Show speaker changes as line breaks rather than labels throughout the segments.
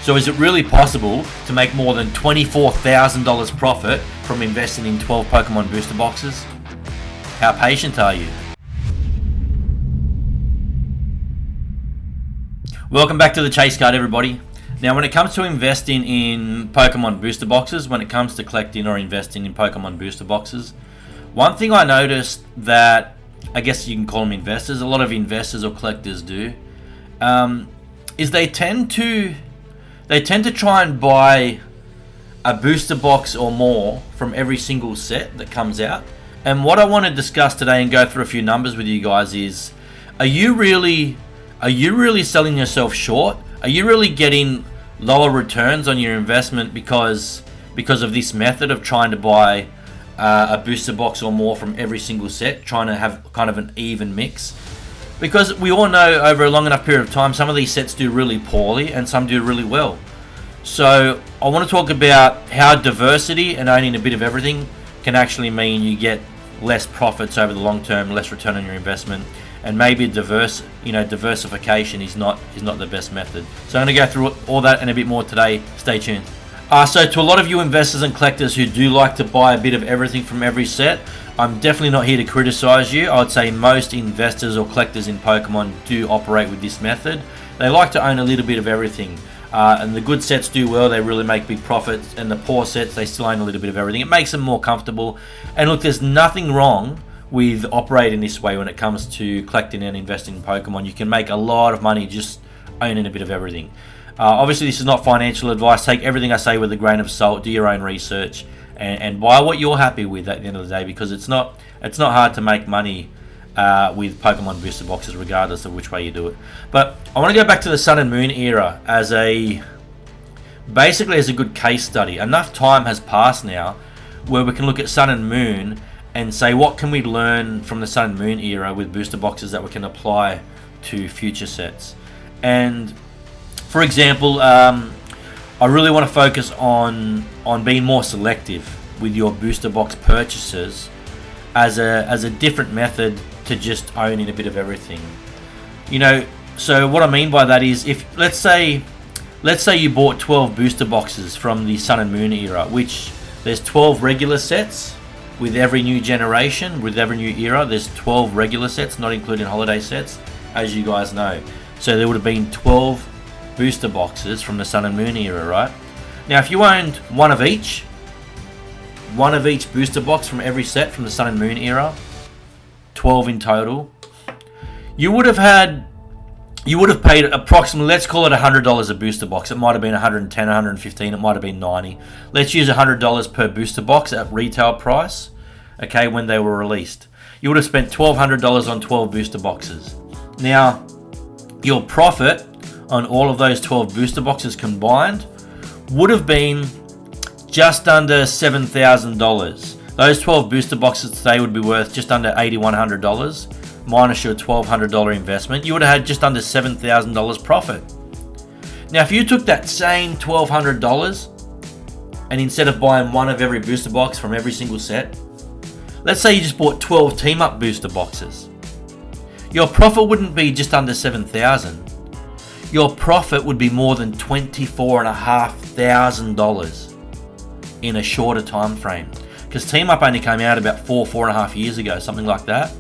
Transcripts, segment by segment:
So is it really possible to make more than $24,000 profit from investing in 12 Pokemon booster boxes? How patient are you? Welcome back to the Chase Card, everybody. Now, when it comes to investing in Pokemon booster boxes, when it comes to collecting or investing in Pokemon booster boxes, one thing I noticed that, I guess you can call them investors, a lot of investors or collectors do, is they tend to try and buy a booster box or more from every single set that comes out. And what I want to discuss today and go through a few numbers with you guys is, are you really selling yourself short? Are you really getting lower returns on your investment because of this method of trying to buy a booster box or more from every single set, trying to have kind of an even mix? Because we all know over a long enough period of time, some of these sets do really poorly and some do really well. So I want to talk about how diversity and owning a bit of everything can actually mean you get less profits over the long term, less return on your investment, and maybe diversification is not the best method. So I'm going to go through all that and a bit more today. Stay tuned. So to a lot of you investors and collectors who do like to buy a bit of everything from every set, I'm definitely not here to criticize you. I would say most investors or collectors in Pokemon do operate with this method. They like to own a little bit of everything. And the good sets do well, they really make big profits. And the poor sets, they still own a little bit of everything. It makes them more comfortable. And look, there's nothing wrong with operating this way when it comes to collecting and investing in Pokemon. You can make a lot of money just owning a bit of everything. Obviously, this is not financial advice. Take everything I say with a grain of salt. Do your own research and buy what you're happy with at the end of the day, because it's not hard to make money with Pokemon booster boxes, regardless of which way you do it. But I want to go back to the Sun and Moon era basically as a good case study. Enough time has passed now where we can look at Sun and Moon and say, what can we learn from the Sun and Moon era with booster boxes that we can apply to future sets? And for example, I really want to focus on being more selective with your booster box purchases as a different method to just owning a bit of everything. So what I mean by that is, if let's say you bought 12 booster boxes from the Sun and Moon era, which there's 12 regular sets with every new generation, with every new era. There's 12 regular sets, not including holiday sets, as you guys know. So there would have been 12 booster boxes from the Sun and Moon era, right? Now, if you owned one of each booster box from every set from the Sun and Moon era, 12 in total, you would have paid approximately, let's call it $100 a booster box. It might have been $110, $115, it might have been $90. Let's use $100 per booster box at retail price, okay, when they were released. You would have spent $1,200 on 12 booster boxes. Now, your profit on all of those 12 booster boxes combined would have been just under $7,000. Those 12 booster boxes today would be worth just under $8,100. Minus your $1,200 investment, you would have had just under $7,000 profit. Now, if you took that same $1,200 and instead of buying one of every booster box from every single set, let's say you just bought 12 team-up booster boxes, your profit wouldn't be just under $7,000. Your profit would be more than $24,500 in a shorter time frame. Because team-up only came out about 4.5 years ago, something like that.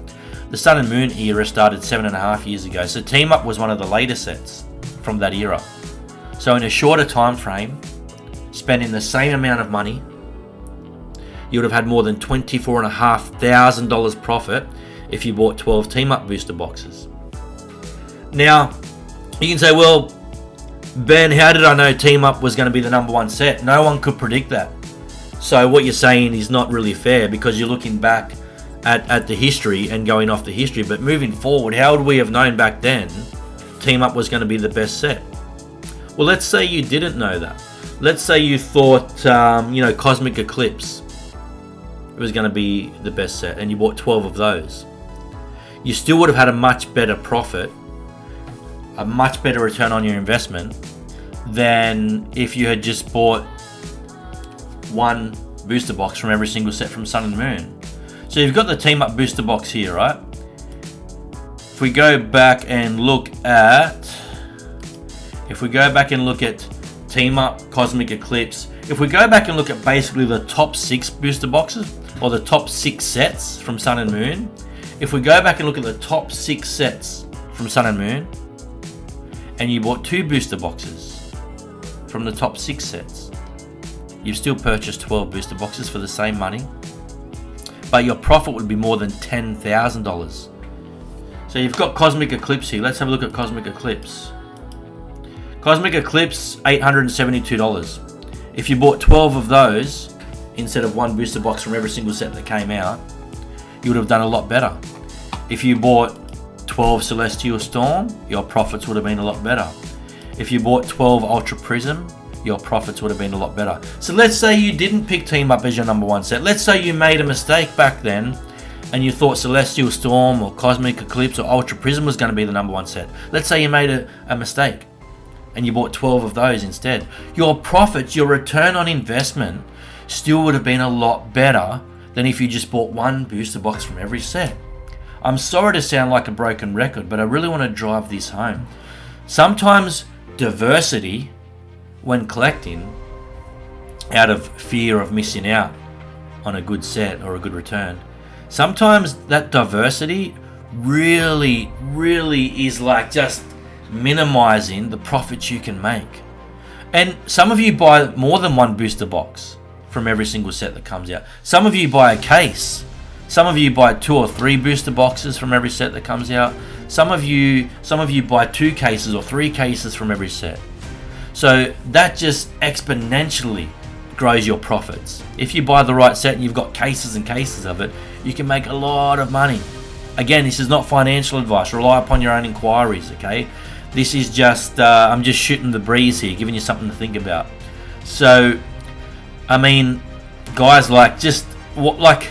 The Sun and Moon era started 7.5 years ago, so Team Up was one of the later sets from that era. So in a shorter time frame, spending the same amount of money, you would have had more than $24,500 profit if you bought 12 Team Up booster boxes. Now, you can say, well, Ben, how did I know Team Up was going to be the number one set? No one could predict that. So what you're saying is not really fair, because you're looking back at the history and going off the history. But moving forward, how would we have known back then Team Up was going to be the best set? Well, let's say you didn't know that. Let's say you thought, Cosmic Eclipse was going to be the best set and you bought 12 of those. You still would have had a much better profit, a much better return on your investment than if you had just bought one booster box from every single set from Sun and Moon. So you've got the Team Up booster box here, right? If we go back and look at Team Up, Cosmic Eclipse. If we go back and look at basically the top 6 booster boxes, or the top 6 sets from Sun and Moon, if we go back and look at the top 6 sets from Sun and Moon, and you bought 2 booster boxes from the top 6 sets, you've still purchased 12 booster boxes for the same money, but your profit would be more than $10,000. So you've got Cosmic Eclipse here. Let's have a look at Cosmic Eclipse. Cosmic Eclipse, $872. If you bought 12 of those instead of 1 booster box from every single set that came out, you would have done a lot better. If you bought 12 Celestial Storm, your profits would have been a lot better. If you bought 12 Ultra Prism, your profits would have been a lot better. So let's say you didn't pick Team Up as your number 1 set. Let's say you made a mistake back then and you thought Celestial Storm or Cosmic Eclipse or Ultra Prism was going to be the number 1 set. Let's say you made a mistake and you bought 12 of those instead. Your profits, your return on investment still would have been a lot better than if you just bought 1 booster box from every set. I'm sorry to sound like a broken record, but I really want to drive this home. Sometimes diversity, when collecting, out of fear of missing out on a good set or a good return, sometimes that diversity really is like just minimizing the profits you can make. And some of you buy more than 1 booster box from every single set that comes out. Some of you buy a case. Some of you buy 2 or 3 booster boxes from every set that comes out. Some of you buy 2 cases or 3 cases from every set. So that just exponentially grows your profits. If you buy the right set and you've got cases and cases of it, you can make a lot of money. Again, this is not financial advice. Rely upon your own inquiries, okay? This is just, I'm just shooting the breeze here, giving you something to think about. So, I mean, guys, like, just, like,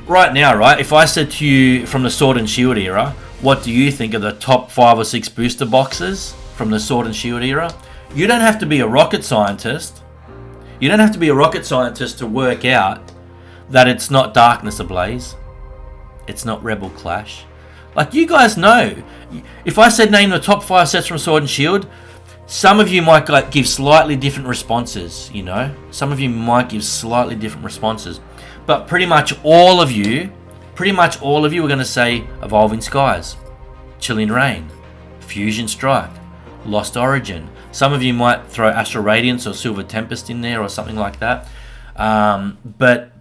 right now, right, if I said to you from the Sword and Shield era, what do you think of the top 5 or 6 booster boxes from the Sword and Shield era? You don't have to be a rocket scientist. You don't have to be a rocket scientist to work out that it's not Darkness Ablaze. It's not Rebel Clash. Like, you guys know. If I said name the top 5 sets from Sword and Shield, some of you might like give slightly different responses, you know. Some of you might give slightly different responses. But pretty much all of you are going to say Evolving Skies, Chilling Reign, Fusion Strike, Lost Origin. Some of you might throw Astral Radiance or Silver Tempest in there or something like that. But,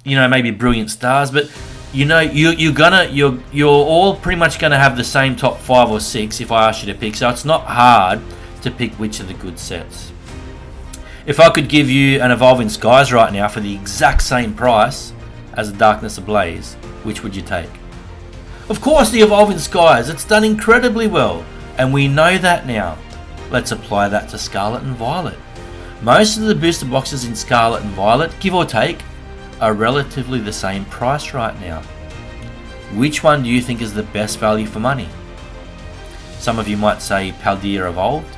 you know, maybe Brilliant Stars. But, you know, you're all pretty much going to have the same top 5 or 6 if I ask you to pick. So it's not hard to pick which are the good sets. If I could give you an Evolving Skies right now for the exact same price as a Darkness Ablaze, which would you take? Of course, the Evolving Skies. It's done incredibly well, and we know that now. Let's apply that to Scarlet and Violet. Most of the booster boxes in Scarlet and Violet, give or take, are relatively the same price right now. Which one do you think is the best value for money? Some of you might say Paldea Evolved.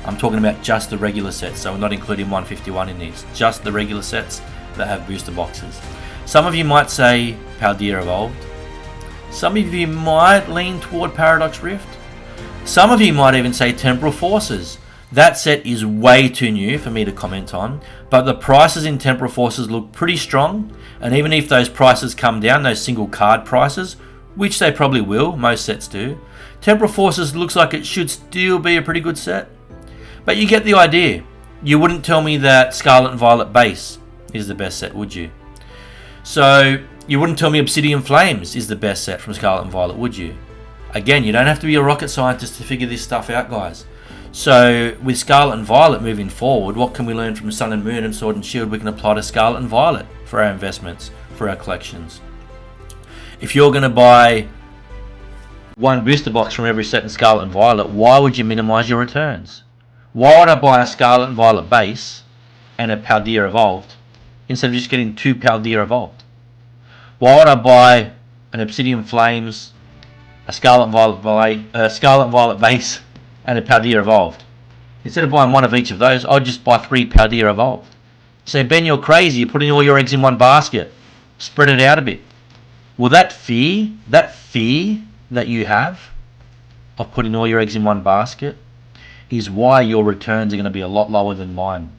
I'm talking about just the regular sets, so we're not including 151 in these. Just the regular sets that have booster boxes. Some of you might say Paldea Evolved. Some of you might lean toward Paradox Rift. Some of you might even say Temporal Forces. That set is way too new for me to comment on, but the prices in Temporal Forces look pretty strong, and even if those prices come down, those single card prices, which they probably will, most sets do, Temporal Forces looks like it should still be a pretty good set. But you get the idea. You wouldn't tell me that Scarlet and Violet base is the best set, would you? So you wouldn't tell me Obsidian Flames is the best set from Scarlet and Violet, would you? Again, you don't have to be a rocket scientist to figure this stuff out, guys. So with Scarlet and Violet moving forward, what can we learn from Sun and Moon and Sword and Shield we can apply to Scarlet and Violet for our investments, for our collections? If you're going to buy 1 booster box from every set in Scarlet and Violet, why would you minimize your returns? Why would I buy a Scarlet and Violet base and a Paldea Evolved instead of just getting 2 Paldea Evolved? Why would I buy an Obsidian Flames, a Scarlet and Violet base, and a Paldea Evolved? Instead of buying 1 of each of those, I'd just buy 3 Paldea Evolved. So Ben, you're crazy. You're putting all your eggs in one basket. Spread it out a bit. Well, that fear that you have of putting all your eggs in one basket is why your returns are going to be a lot lower than mine.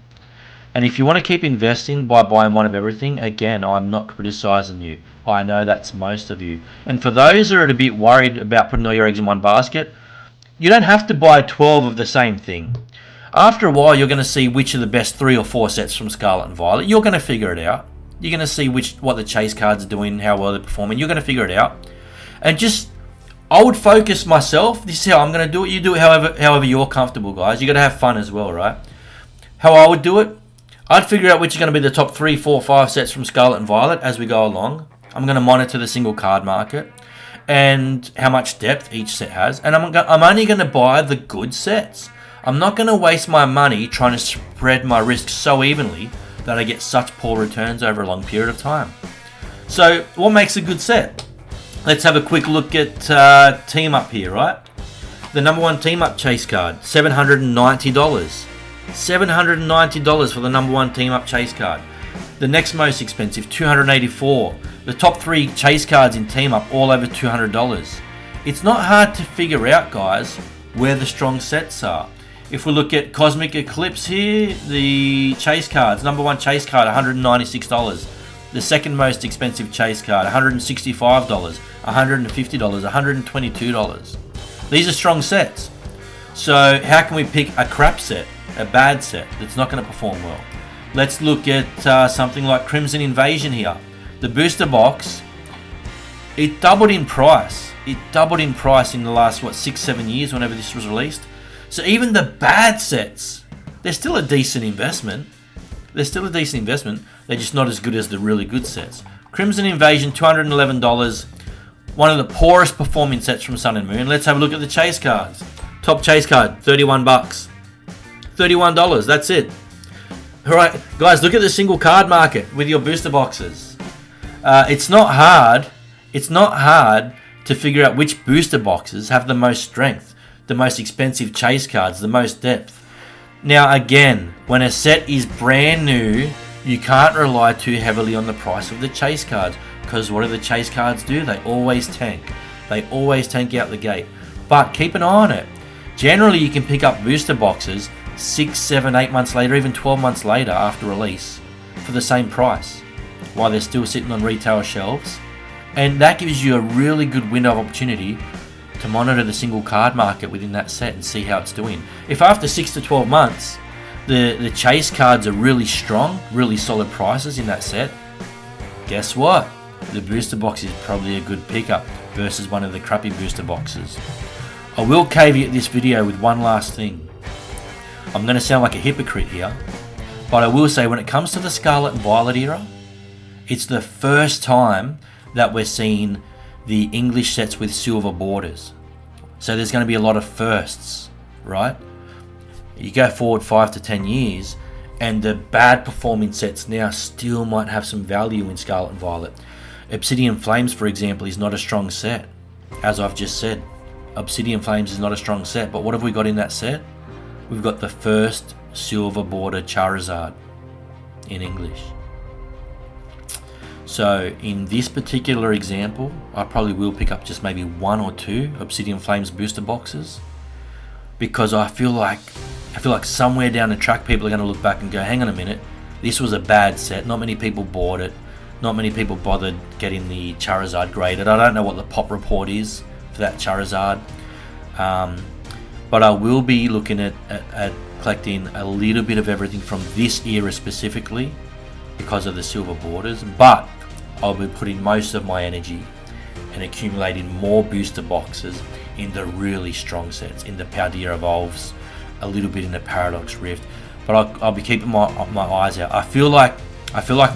And if you want to keep investing by buying one of everything, again, I'm not criticizing you. I know that's most of you. And for those who are a bit worried about putting all your eggs in one basket, you don't have to buy 12 of the same thing. After a while, you're going to see which are the best 3 or 4 sets from Scarlet and Violet. You're going to figure it out. You're going to see what the chase cards are doing, how well they're performing. You're going to figure it out. And I would focus myself. This is how I'm going to do it. You do it however you're comfortable, guys. You got to have fun as well, right? How I would do it, I'd figure out which are going to be the top 3, 4, 5 sets from Scarlet and Violet as we go along. I'm going to monitor the single card market and how much depth each set has. And I'm only going to buy the good sets. I'm not going to waste my money trying to spread my risk so evenly that I get such poor returns over a long period of time. So what makes a good set? Let's have a quick look at Team Up here, right? The number 1 Team Up chase card, $790. $790 for the number 1 Team Up chase card. The next most expensive, $284. The top 3 chase cards in Team Up, all over $200. It's not hard to figure out, guys, where the strong sets are. If we look at Cosmic Eclipse here, the chase cards, number 1 chase card, $196. The second most expensive chase card, $165, $150, $122. These are strong sets. So how can we pick a crap set, a bad set that's not going to perform well? Let's look at something like Crimson Invasion here. The booster box, it doubled in price. It doubled in price in the last, 6-7 years whenever this was released. So even the bad sets, they're still a decent investment. They're just not as good as the really good sets. Crimson Invasion, $211. One of the poorest performing sets from Sun and Moon. Let's have a look at the chase cards. Top chase card, $31. $31, that's it. Alright, guys, look at the single card market with your booster boxes. It's not hard to figure out which booster boxes have the most strength, the most expensive chase cards, the most depth. Now again, when a set is brand new, you can't rely too heavily on the price of the chase cards, because what do the chase cards do? They always tank. They always tank out the gate. But keep an eye on it. Generally, you can pick up booster boxes 6, 7, 8 months later, even 12 months later after release for the same price, while they're still sitting on retail shelves. And that gives you a really good window of opportunity to monitor the single card market within that set and see how it's doing. If after 6 to 12 months the chase cards are really strong, really solid prices in that set, guess what? The booster box is probably a good pickup versus one of the crappy booster boxes. I will caveat this video with one last thing. I'm going to sound like a hypocrite here, but I will say when it comes to the Scarlet and Violet era, it's the first time that we're seeing the English sets with silver borders. So there's going to be a lot of firsts, right? You go forward 5 to 10 years and the bad performing sets now still might have some value in Scarlet and Violet. Obsidian Flames, for example, is not a strong set. As I've just said, Obsidian Flames is not a strong set, but what have we got in that set? We've got the first silver border Charizard in English. So in this particular example, I probably will pick up just maybe 1 or 2 Obsidian Flames booster boxes, because I feel like somewhere down the track people are going to look back and go, hang on a minute, this was a bad set, not many people bought it, not many people bothered getting the Charizard graded. I don't know what the pop report is for that Charizard, but I will be looking at collecting a little bit of everything from this era specifically because of the silver borders, but I'll be putting most of my energy and accumulating more booster boxes in the really strong sets, in the Paldea Evolves, a little bit in the Paradox Rift, but I'll be keeping my eyes out. I feel like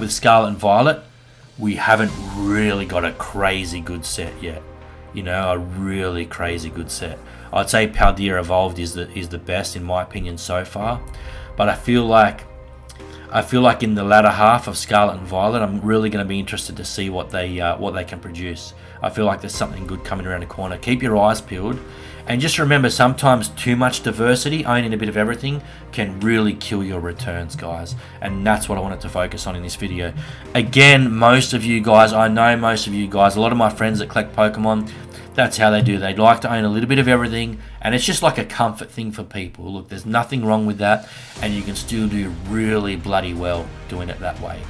with Scarlet and Violet, we haven't really got a crazy good set yet. You know, a really crazy good set. I'd say Paldea Evolved is the best in my opinion so far, but I feel like in the latter half of Scarlet and Violet, I'm really going to be interested to see what they can produce. I feel like there's something good coming around the corner. Keep your eyes peeled, and just remember, sometimes too much diversity, owning a bit of everything, can really kill your returns, guys. And that's what I wanted to focus on in this video. Again, most of you guys, I know most of you guys, a lot of my friends that collect Pokemon, That's how they do. They like to own a little bit of everything, and it's just like a comfort thing for people. Look, there's nothing wrong with that, and you can still do really bloody well doing it that way.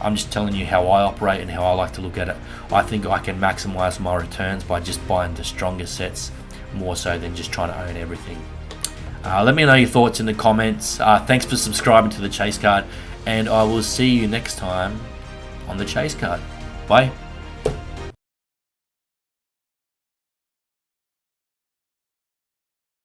I'm just telling you how I operate and how I like to look at it. I think I can maximize my returns by just buying the stronger sets more so than just trying to own everything. Let me know your thoughts in the comments. Thanks for subscribing to the Chase Card, and I will see you next time on the Chase Card. Bye.